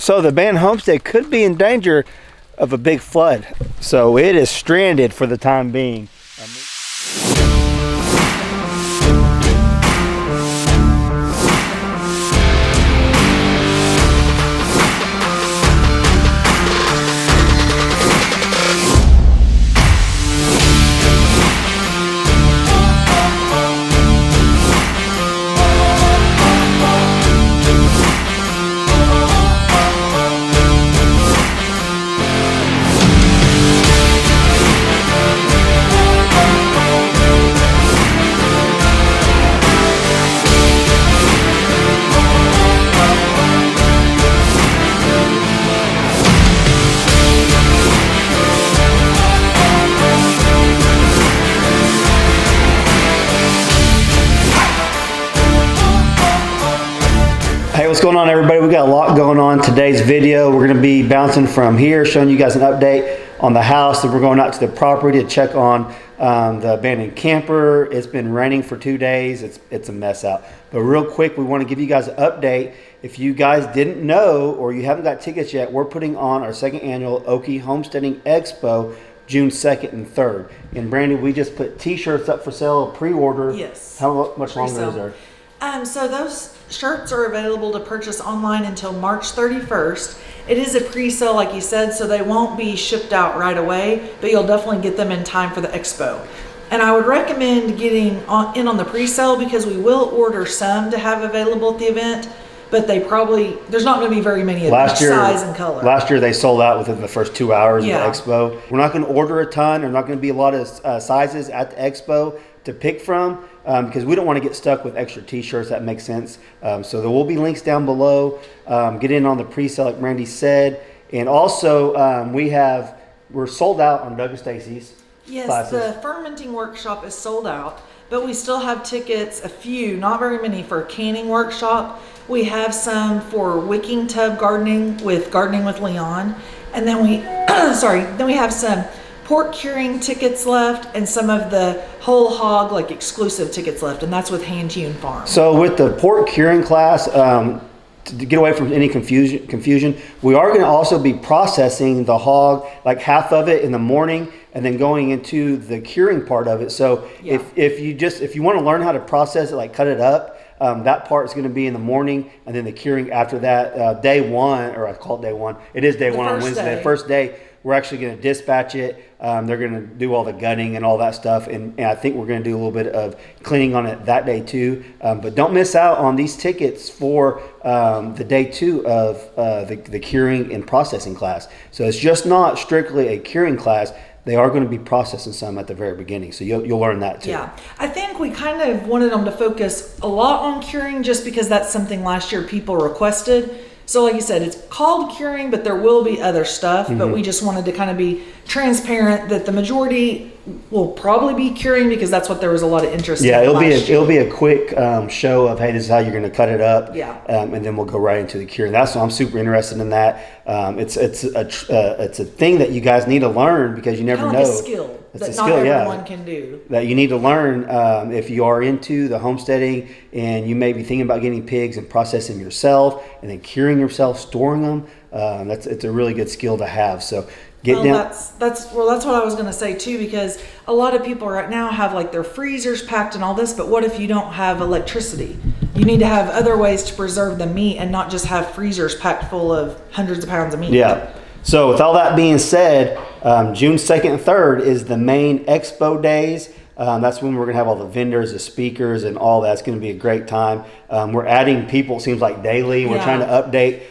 So the band Homestead could be in danger of a big flood. So it is stranded for the time being. Hey, what's going on, everybody? We got a lot going on today's video. We're going to be bouncing from here, showing you guys an update on the house. Then we're going out to the property to check on the abandoned camper. It's been raining for 2 days. It's a mess out. But real quick, we want to give you guys an update. If you guys didn't know or you haven't got tickets yet, we're putting on our second annual Okie Homesteading Expo June 2nd and 3rd. And Brandy, we just put t-shirts up for sale, pre-order. Yes. How much longer is there? So those shirts are available to purchase online until March 31st. It is a pre-sale, like you said, so they won't be shipped out right away, but you'll definitely get them in time for the expo. And I would recommend getting in on the pre-sale because we will order some to have available at the event, but there's not going to be very many of each size and color. Last year they sold out within the first 2 hours of the expo. We're not going to order a ton. There's not going to be a lot of sizes at the expo to pick from because we don't want to get stuck with extra t-shirts. That makes sense. So there will be links down below. Get in on the pre-sale like Randy said. And also we're sold out on Doug and Stacy's classes. The fermenting workshop is sold out, but we still have tickets, a few, not very many, for a canning workshop. We have some for wicking tub gardening with Leon. And then we have some pork curing tickets left and some of the whole hog exclusive tickets left, and that's with Hand Hewn Farm. So with the pork curing class, to get away from any confusion, we are going to also be processing the hog, like half of it in the morning and then going into the curing part of it. So if you want to learn how to process it, like cut it up, that part is going to be in the morning, and then the curing after that. Day one, or I call it day one. It is day one on Wednesday. The first day, we're actually going to dispatch it. They're going to do all the gutting and all that stuff, and I think we're going to do a little bit of cleaning on it that day too. But don't miss out on these tickets for the day two of the curing and processing class. So it's just not strictly a curing class. They are going to be processing some at the very beginning, so you'll learn that too. Yeah, I think we kind of wanted them to focus a lot on curing just because that's something last year people requested. So like you said, it's called curing, but there will be other stuff. Mm-hmm. But we just wanted to kind of be transparent that the majority will probably be curing because that's what there was a lot of interest in. Yeah, it'll be a quick show of, hey, this is how you're going to cut it up. Yeah. And then we'll go right into the curing. That's why I'm super interested in that. It's a thing that you guys need to learn because you never know. It's a skill that not everyone can do. That you need to learn if you are into the homesteading and you may be thinking about getting pigs and processing them yourself and then curing yourself, storing them. It's a really good skill to have. So that's what I was going to say too, because a lot of people right now have like their freezers packed and all this, but what if you don't have electricity? You need to have other ways to preserve the meat and not just have freezers packed full of hundreds of pounds of meat. Yeah. So with all that being said, June 2nd and 3rd is the main expo days. That's when we're going to have all the vendors, the speakers, and all that. It's going to be a great time. We're adding people, it seems like daily. We're trying to update.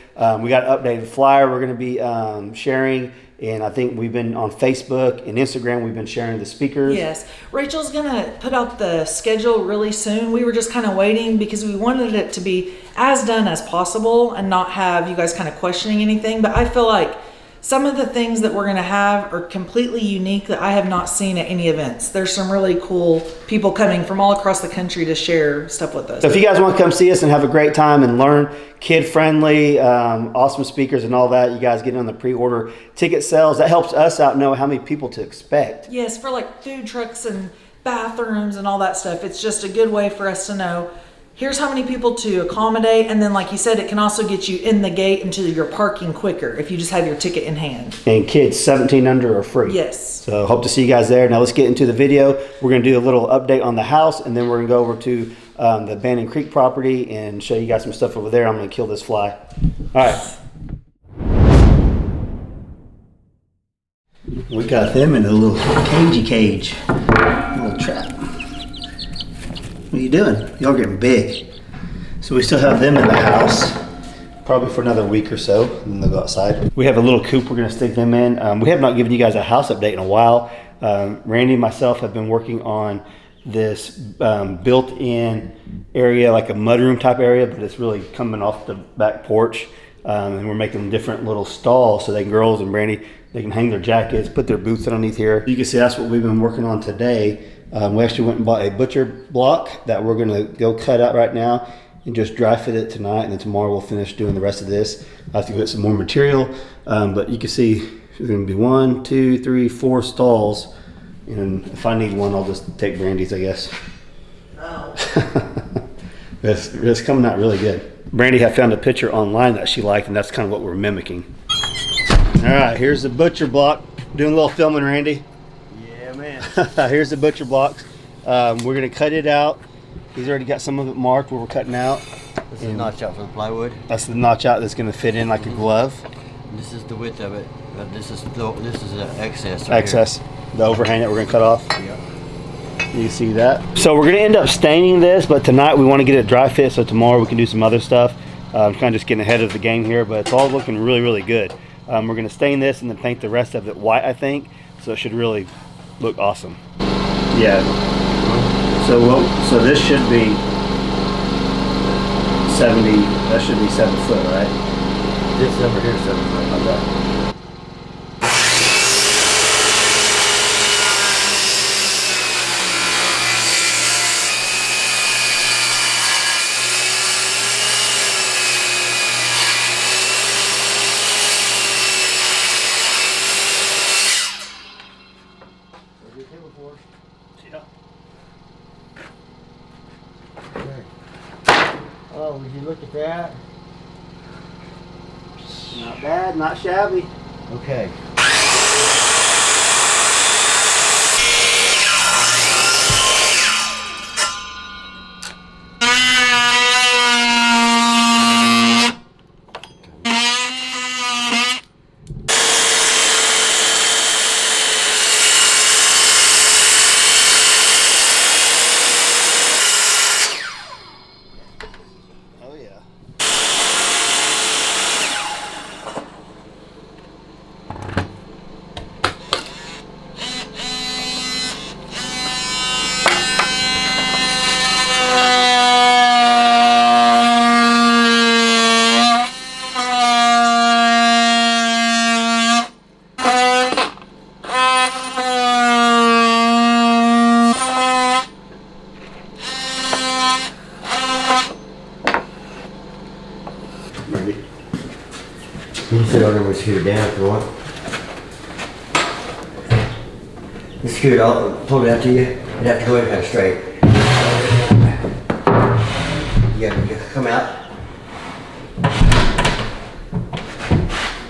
We got an updated flyer we're going to be sharing. And I think we've been on Facebook and Instagram. We've been sharing the speakers. Yes. Rachel's going to put out the schedule really soon. We were just kind of waiting because we wanted it to be as done as possible and not have you guys kind of questioning anything. But I feel like some of the things that we're going to have are completely unique that I have not seen at any events. There's some really cool people coming from all across the country to share stuff with us. So if you guys want to come see us and have a great time and learn, kid-friendly, awesome speakers and all that, you guys get on the pre-order ticket sales. That helps us out know how many people to expect. Yes, for like food trucks and bathrooms and all that stuff. It's just a good way for us to know here's how many people to accommodate, and then like you said, it can also get you in the gate into your parking quicker if you just have your ticket in hand. And kids 17 under are free. Yes. So hope to see you guys there. Now let's get into the video. We're gonna do a little update on the house, and then we're gonna go over to the Abandoned Creek property and show you guys some stuff over there. I'm gonna kill this fly. All right. We got them in a little cagey cage, a little trap. What are you doing? Y'all getting big. So we still have them in the house, probably for another week or so, and then they'll go outside. We have a little coop we're gonna stick them in. We have not given you guys a house update in a while. Randy and myself have been working on this built-in area, like a mudroom type area, but it's really coming off the back porch. And we're making different little stalls so girls and Brandy, they can hang their jackets, put their boots underneath here. You can see that's what we've been working on today. We actually went and bought a butcher block that we're gonna go cut out right now and just dry fit it tonight, and then tomorrow we'll finish doing the rest of this. I have to get some more material, but you can see there's gonna be 1, 2, 3, 4 stalls, and if I need one, I'll just take Brandy's, I guess. Oh. It's coming out really good. Brandy had found a picture online that she liked, and that's kind of what we're mimicking. All right, here's the butcher block. Doing a little filming, Randy. Yeah, man. Here's the butcher blocks. We're gonna cut it out. He's already got some of it marked where we're cutting out. This is notch out for the plywood. That's the notch out that's gonna fit in like a glove. This is the width of it, but this is the excess. Right Excess, the overhang that we're gonna cut off. Here. Yeah. You see that? So we're gonna end up staining this, but tonight we want to get it dry fit, so tomorrow we can do some other stuff. I'm kind of just getting ahead of the game here, but it's all looking really, really good. We're gonna stain this and then paint the rest of it white, I think, so it should really look awesome. Yeah. So this should be 70. That should be 7 foot, right? This over here is 7 foot. Okay. Oh, would you look at that? Not bad, not shabby. Okay. Oh yeah. You can sit on there and scoot it down if you want. You scoot it out, pull it out to you. You'd have to go in kind of straight. You come out.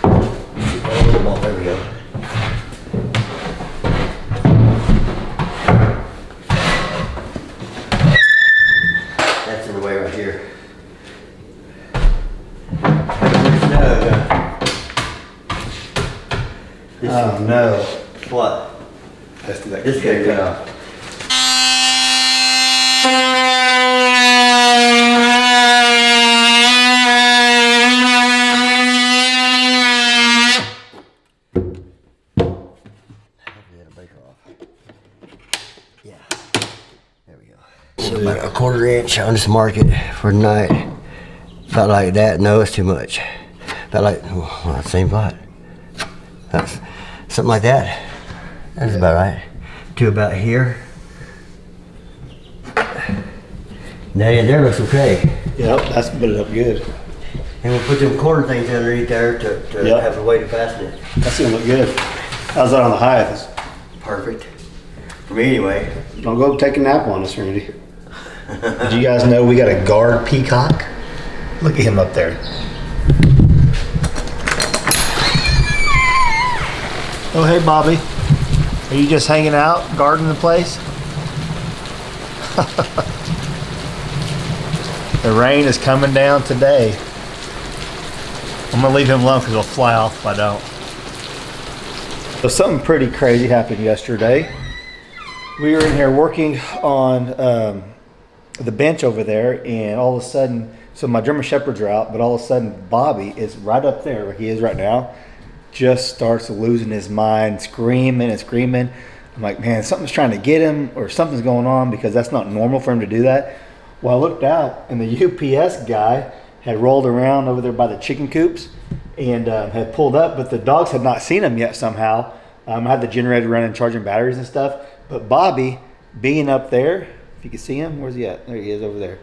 Oh, there we go. That's in the way right here. Oh no. What? Let's do that. This guy cut off. Hopefully it'll break off. Yeah. There we go. So about a 1/4 inch on this market for tonight. About like that. No, it's too much. About like, well, same spot. That's something like that. That's about right. To about here. Now yeah, there looks okay. Yep, that's put it up good. And we'll put them corner things underneath there to Yep. have a way to fasten it. That's gonna look good. How's that on the height? Perfect. For me anyway. Don't go take a nap on us, Randy. Did you guys know we got a guard peacock? Look at him up there. Oh, hey, Bobby. Are you just hanging out, guarding the place? The rain is coming down today. I'm gonna leave him alone because he'll fly off if I don't. So something pretty crazy happened yesterday. We were in here working on the bench over there, and all of a sudden, so my German Shepherds are out, but all of a sudden Bobby is right up there where he is right now, just starts losing his mind, screaming and screaming. I'm like, man, something's trying to get him or something's going on, because that's not normal for him to do that. Well, I looked out and the UPS guy had rolled around over there by the chicken coops and had pulled up, but the dogs had not seen him yet somehow. I had the generator running, charging batteries and stuff. But Bobby, being up there, if you can see him, where's he at? There he is over there.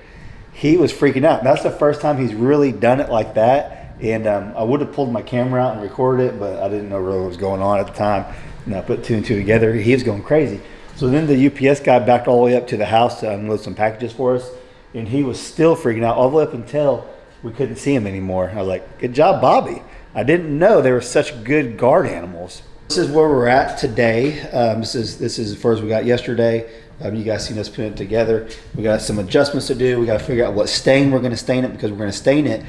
He was freaking out. That's the first time he's really done it like that. And I would have pulled my camera out and recorded it, but I didn't know really what was going on at the time. And I put two and two together. He was going crazy. So then the UPS guy backed all the way up to the house to unload some packages for us. And he was still freaking out all the way up until we couldn't see him anymore. I was like, good job, Bobby. I didn't know they were such good guard animals. This is where we're at today. This is as far as we got yesterday. You guys seen us putting it together. We got some adjustments to do. We got to figure out what stain we're going to stain it, because we're going to stain it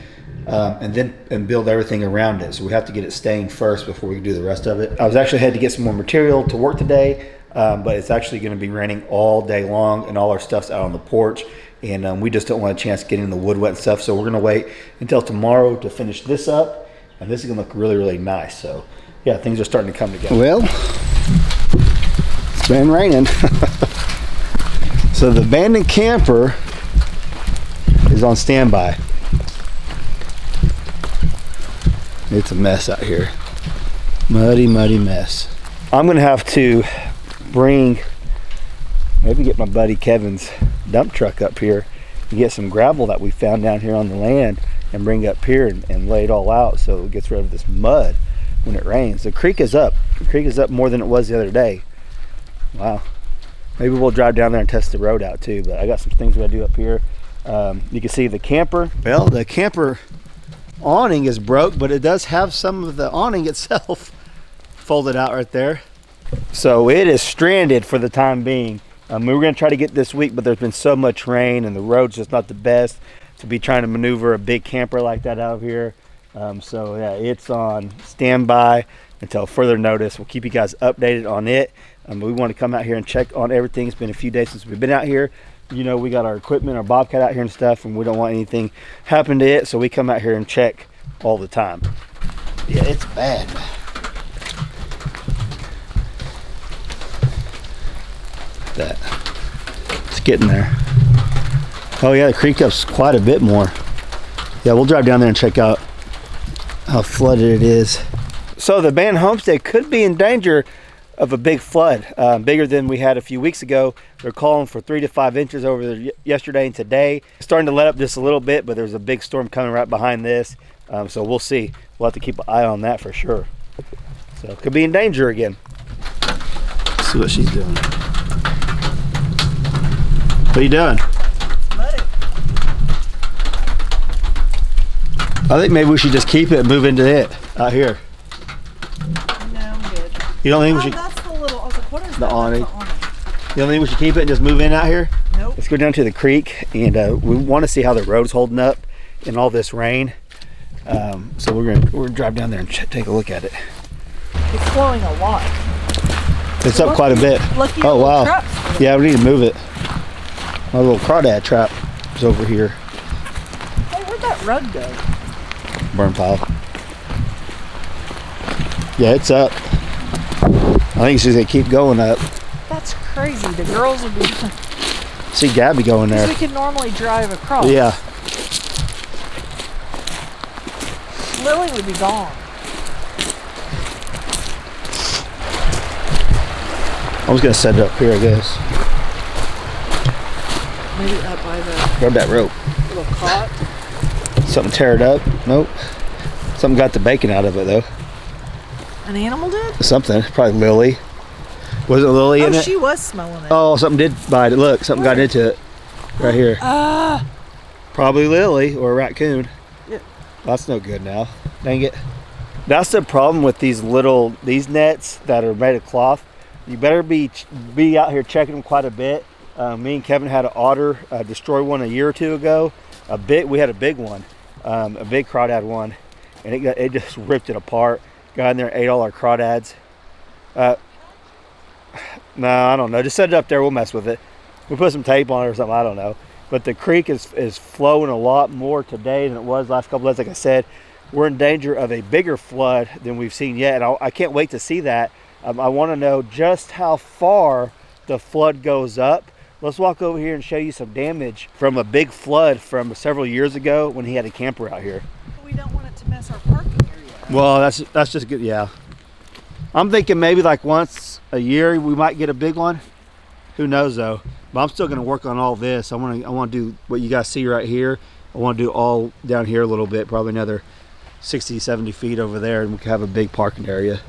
and build everything around it. So we have to get it stained first before we can do the rest of it. I was actually had to get some more material to work today, but it's actually going to be raining all day long, and all our stuff's out on the porch. And we just don't want a chance getting the wood wet and stuff. So we're going to wait until tomorrow to finish this up. And this is going to look really, really nice. So yeah, things are starting to come together. Well, it's been raining. So the abandoned camper is on standby. It's a mess out here. Muddy, muddy mess. I'm going to have to maybe get my buddy Kevin's dump truck up here and get some gravel that we found down here on the land and bring it up here and lay it all out so it gets rid of this mud when it rains. The creek is up. The creek is up more than it was the other day. Wow. Maybe we'll drive down there and test the road out too, but I got some things we gotta do up here. You can see the camper. Well, the camper awning is broke, but it does have some of the awning itself folded out right there. So it is stranded for the time being. We were gonna try to get this week, but there's been so much rain and the road's just not the best to be trying to maneuver a big camper like that out of here. So yeah, it's on standby until further notice. We'll keep you guys updated on it. We want to come out here and check on everything. It's been a few days since we've been out here. You know, we got our equipment, our Bobcat out here and stuff, and we don't want anything happen to it, so we come out here and check all the time. Yeah, it's bad. That it's getting there. Oh yeah, the creek up's quite a bit more. Yeah, we'll drive down there and check out how flooded it is. So the abandoned homestead could be in danger of a big flood, bigger than we had a few weeks ago. They're calling for 3 to 5 inches over there yesterday and today. It's starting to let up just a little bit, but there's a big storm coming right behind this. So we'll see. We'll have to keep an eye on that for sure. So it could be in danger again. Let's see what she's doing. What are you doing? Muddy. I think maybe we should just keep it and move into it out here. No, I'm good. You don't think we should? That's the little, I was like, what is The that? awning. That's the awning. You don't think we should keep it and just move in out here? Nope. Let's go down to the creek, and we want to see how the road's holding up in all this rain. So we're gonna drive down there and take a look at it. It's flowing a lot. It's up quite a bit. Lucky Oh little wow. traps. Yeah, we need to move it. My little crawdad trap is over here. Hey, where'd that rug go? Burn pile. Yeah, it's up. I think it's just gonna keep going up. That's crazy. The girls would be. See Gabby going there. We could normally drive across. Yeah. Lily would be gone. I was gonna set it up here, I guess. Maybe up by the Grab that rope. little cot. Something tear it up? Nope. Something got the bacon out of it though. An animal did? Something. Probably Lily. Was it Lily in Oh, it? she was smelling it. Oh, something did bite it. Look, something got into it. Right here. Probably Lily or a raccoon. Yeah. That's no good now. Dang it. That's the problem with these nets that are made of cloth. You better be out here checking them quite a bit. Me and Kevin had an otter destroy one a year or two ago. We had a big one, a big crawdad one, and it just ripped it apart. Got in there and ate all our crawdads. No, I don't know. Just set it up there. We'll mess with it. We'll put some tape on it or something. I don't know. But the creek is flowing a lot more today than it was last couple days. Like I said, we're in danger of a bigger flood than we've seen yet. And I can't wait to see that. I want to know just how far the flood goes up. Let's walk over here and show you some damage from a big flood from several years ago when he had a camper out here. We don't want it to mess our parking area up. Well, that's just good. Yeah. I'm thinking maybe like once a year we might get a big one. Who knows though? But I'm still going to work on all this. I want to do what you guys see right here. I want to do all down here a little bit, probably another 60, 70 feet over there, and we can have a big parking area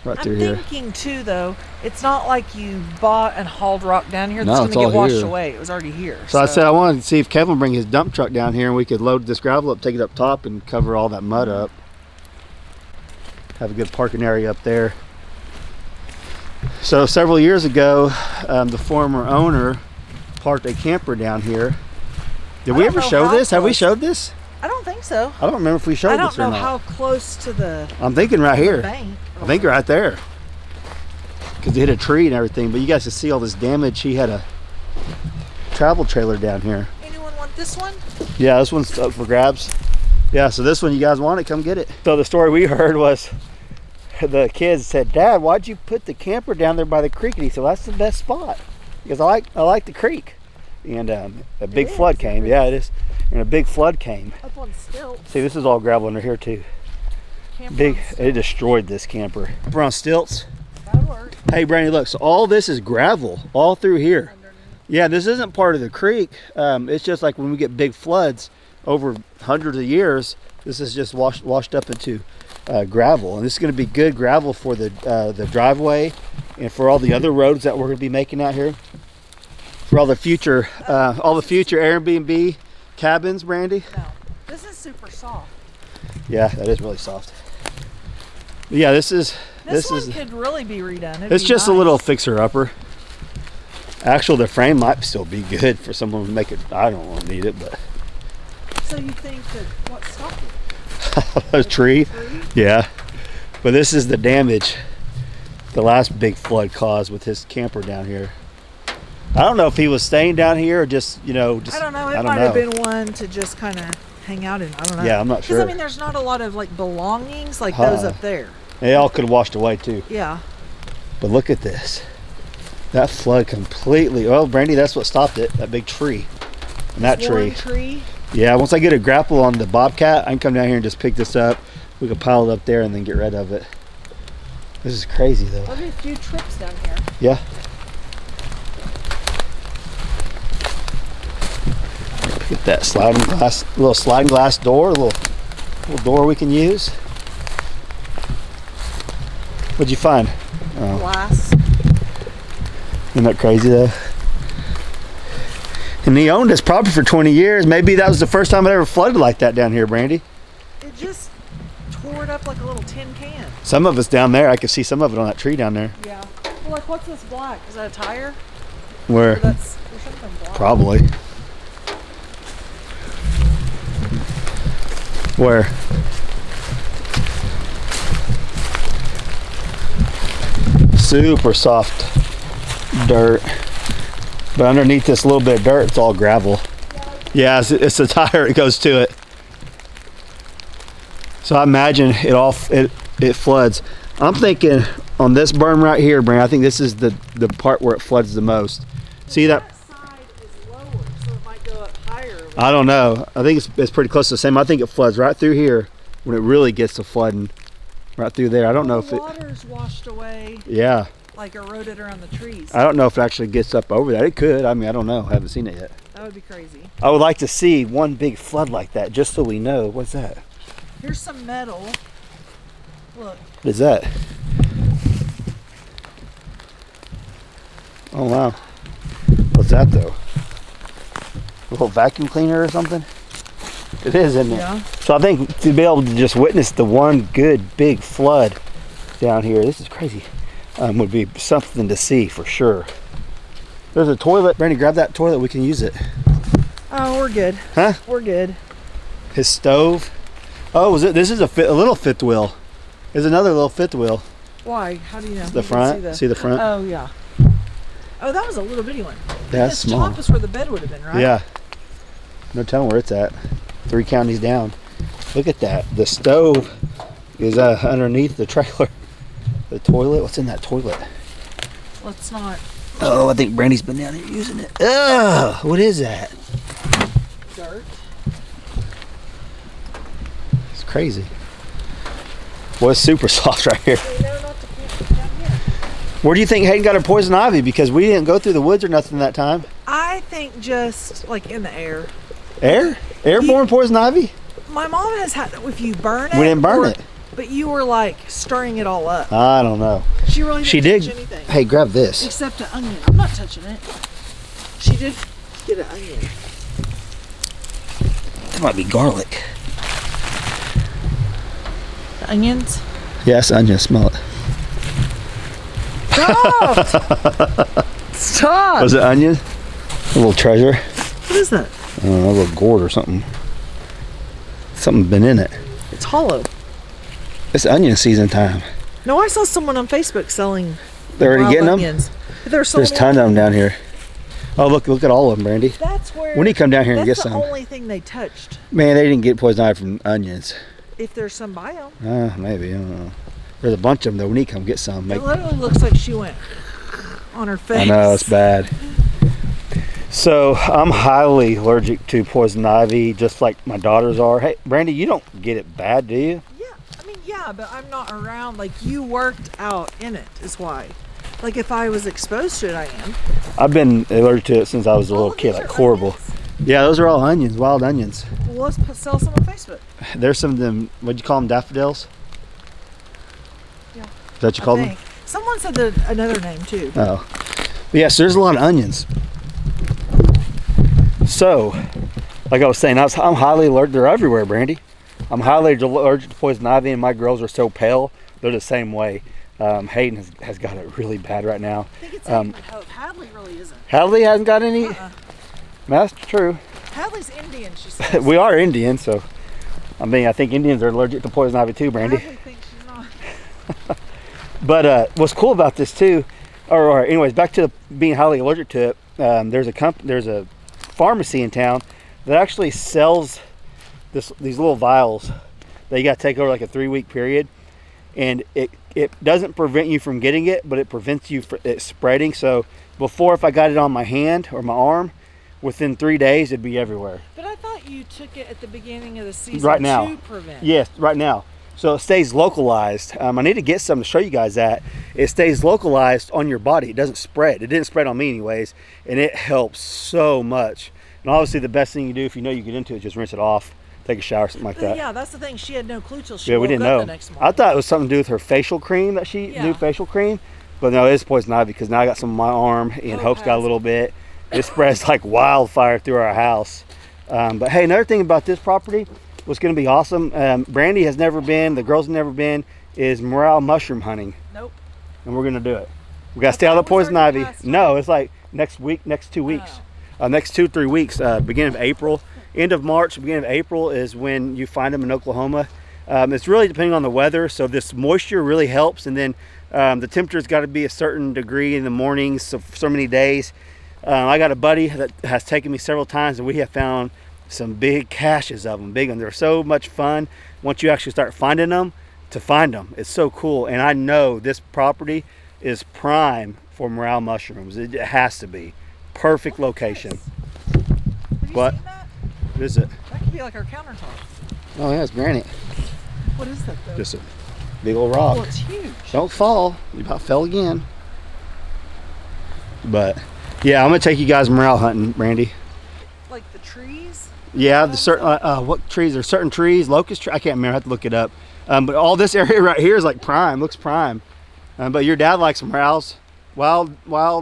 right through here. I'm thinking too though, it's not like you bought and hauled rock down here that's No, going to it's get all washed here. away. It was already here. So I said I wanted to see if Kevin would bring his dump truck down here and we could load this gravel up, take it up top, and cover all that mud up. Have a good parking area up there. So several years ago, the former owner parked a camper down here. Did we ever show this? Have we showed this? I don't think so. I don't remember if we showed I don't this or know not. how close to the I'm thinking right here. bank. I think right there. Because it hit a tree and everything. But you guys can see all this damage. He had a travel trailer down here. Anyone want this one? Yeah, this one's up for grabs. Yeah, so this one, you guys want it, come get it. So the story we heard was the kids said, Dad, why'd you put the camper down there by the creek? And he said, well, that's the best spot. Because I like the creek. And a big flood came. Yeah, it is. And a big flood came. Up on stilts. See, this is all gravel under here too. Big, it destroyed this camper. We're on stilts. That'll work. Hey, Brandy, look, so all this is gravel all through here. Yeah, this isn't part of the creek. It's just like when we get big floods over hundreds of years, this is just washed up into gravel. And this is going to be good gravel for the driveway and for all the other roads that we're going to be making out here. For all the future Airbnb cabins, Brandy. No, this is super soft. Yeah, that is really soft. But yeah, this one could really be redone. It'd it's be just nice. a little fixer-upper. Actually, the frame might still be good for someone to make it. I don't want to need it, but So you think that what stopped it? a tree, yeah. But this is the damage the last big flood caused with his camper down here. I don't know if he was staying down here or just, I don't know. It might have been one to just kind of hang out in. I don't know. Yeah, I'm not sure. Because I mean, there's not a lot of like belongings like those up there. They all could have washed away too. Yeah. But look at this. That flood completely. Well, Brandy, that's what stopped it. That big tree. And that One tree. tree. Yeah, once I get a grapple on the Bobcat, I can come down here and just pick this up. We can pile it up there and then get rid of it. This is crazy though. There'll be a few trips down here. Yeah. Get that little sliding glass door, a little door we can use. What'd you find? Oh, Glass. isn't that crazy though? And he owned this property for 20 years. Maybe that was the first time it ever flooded like that down here, Brandy. It just tore it up like a little tin can. Some of it's down there. I could see some of it on that tree down there. Yeah. Well, like what's this black? Is that a tire? Where? There's something black. Probably. Where? Super soft dirt. But underneath this little bit of dirt, it's all gravel. Yeah, it's a tire. It goes to it. So I imagine it floods. I'm thinking on this berm right here, Brand, I think this is the part where it floods the most. See that? That side is lower, so it might go up higher. I don't know. I think it's pretty close to the same. I think it floods right through here when it really gets to flooding. Right through there. I don't know if it. The water's washed away, Yeah. like eroded around the trees. I don't know if it actually gets up over that. It could. I mean, I don't know. I haven't seen it yet. That would be crazy. I would like to see one big flood like that, just so we know. What's that? Here's some metal. Look. What is that? Oh wow. What's that though? little vacuum cleaner or something. It is, isn't it? Yeah. So I think to be able to just witness the one good big flood down here, this is crazy, would be something to see for sure. There's a toilet. Brandy, grab that toilet. We can use it. Oh, we're good. Huh? We're good. His stove. Oh, was it? This is a little fifth wheel. There's another little fifth wheel. Why? How do you know? The You can front. See the front? Oh, yeah. Oh, that was a little bitty one. That's this small. top is where the bed would have been, right? Yeah. No telling where it's at. 3 counties down. Look at that. The stove is underneath the trailer. The toilet. What's in that toilet? Let's not. Oh, I think Brandy's been down here using it. Ugh, what is that? Dirt. It's crazy. Well, it's super soft right here. We know not to keep it down here. Where do you think Hayden got her poison ivy? Because we didn't go through the woods or nothing that time. I think just like in the air. Air? Airborne poison ivy? My mom has had, if you burn it. We didn't burn it. But you were like stirring it all up. I don't know. She really didn't She did. touch anything. Hey, grab this. Except an onion. I'm not touching it. She did get an onion. That might be garlic. The onions? Yes, onion. Smell it. Stop! Stop! Was it onion? A little treasure. What is that? I don't know, a little gourd or something. Something's been in it. It's hollow. It's onion season time. No, I saw someone on Facebook selling. They're already wild getting them? onions. There's There's a ton of them down here. Oh, look at all of them, Brandy. That's where. We need to come down here and get That's some. the only thing they touched. Man, they didn't get poison ivy from onions. If there's some by them. Maybe, I don't know. There's a bunch of them though. We need to come get some. It literally looks like she went on her face. I know, it's bad. So I'm highly allergic to poison ivy, just like my daughters are. Hey, Brandy, you don't get it bad, do you? Yeah, I mean, yeah, but I'm not around. Like, you worked out in it, is why. Like, if I was exposed to it, I am. I've been allergic to it since I was a little look, kid, these like are horrible. onions. Yeah, those are all onions, wild onions. Well, let's sell some on Facebook. There's some of them, what'd you call them, daffodils? Yeah. Is that what you call them? Someone said another name, too. Oh. But yeah, so there's a lot of onions. So, like I was saying, I'm highly allergic. They're everywhere, Brandy. I'm highly allergic to poison ivy, and my girls are so pale. They're the same way. Hayden has got it really bad right now. I think it's Hope. Hadley really isn't. Hadley hasn't got any? That's true. Hadley's Indian, she says. We are Indian, so I mean, I think Indians are allergic to poison ivy too, Brandy. Hadley thinks she's not. But what's cool about this too, or anyways, back to being highly allergic to it. There's a pharmacy in town that actually sells these little vials that you got to take over like a 3-week period, and it doesn't prevent you from getting it, but it prevents you from it spreading. So before, if I got it on my hand or my arm, within 3 days it'd be everywhere. But I thought you took it at the beginning of the season Right now. to prevent. Yes, right now. So it stays localized. I need to get some to show you guys that. It stays localized on your body. It doesn't spread. It didn't spread on me anyways, and it helps so much. And obviously the best thing you do if you know you get into it is just rinse it off, take a shower, something like that. Yeah, that's the thing. She had no clue till she Yeah, woke we didn't up know. the next morning. I thought it was something to do with her facial cream that she Yeah. new facial cream, but no, it's poison ivy because now I got some on my arm and Hope's got a little bit. It spreads like wildfire through our house. But hey, another thing about this property, what's going to be awesome, Brandy has never been, the girls have never been, is morel mushroom hunting. Nope. And we're going to do it. We got to stay out of the poison ivy. No, it's like next week, next 2 weeks. Next 2-3 weeks, beginning of April. End of March, beginning of April is when you find them in Oklahoma. It's really depending on the weather, so this moisture really helps, and then the temperature's got to be a certain degree in the mornings, so many days. I got a buddy that has taken me several times, and we have found some big caches of them, big ones. They're so much fun once you actually start finding them. To find them, it's so cool, and I know this property is prime for morel mushrooms. It has to be. Perfect location. Have you What? seen that? What is it? That could be like our countertop. Oh yeah, it's granite. What is that though? Just a big old rock. Well, it's huge. Don't fall. You about fell again. But yeah, I'm gonna take you guys morel hunting, Brandy. Like the trees? Yeah, the certain what trees? There's certain trees, locust tree. I can't remember. I have to look it up. But all this area right here is like prime. Looks prime. But your dad likes morels, wild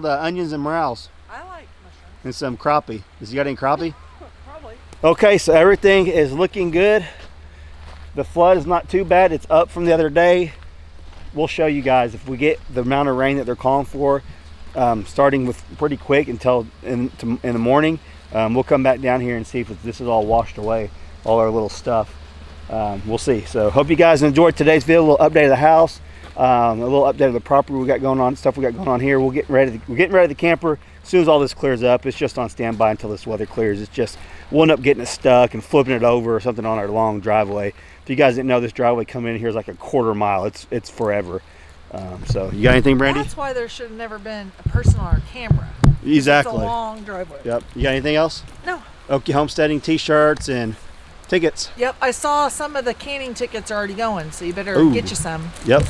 onions and morels, I like mushrooms. and some crappie. Has he got any crappie? Okay, so everything is looking good. The flood is not too bad. It's up from the other day. We'll show you guys if we get the amount of rain that they're calling for, starting with pretty quick until in the morning. We'll come back down here and see if this is all washed away, all our little stuff. We'll see. So hope you guys enjoyed today's video. A little update of the house, a little update of the property we got going on, stuff we got going on here. We're getting ready the camper. As soon as all this clears up, it's just on standby until this weather clears. It's just, we'll end up getting it stuck and flipping it over or something on our long driveway. If you guys didn't know, this driveway coming in here is like a quarter mile. It's forever. So you got anything, Brandy? That's why there should have never been a person on our camera. Exactly. It's a long driveway. Yep. You got anything else? No. Okie Homesteading t-shirts and tickets. Yep, I saw some of the canning tickets already going, so you better Ooh. get you some. Yep.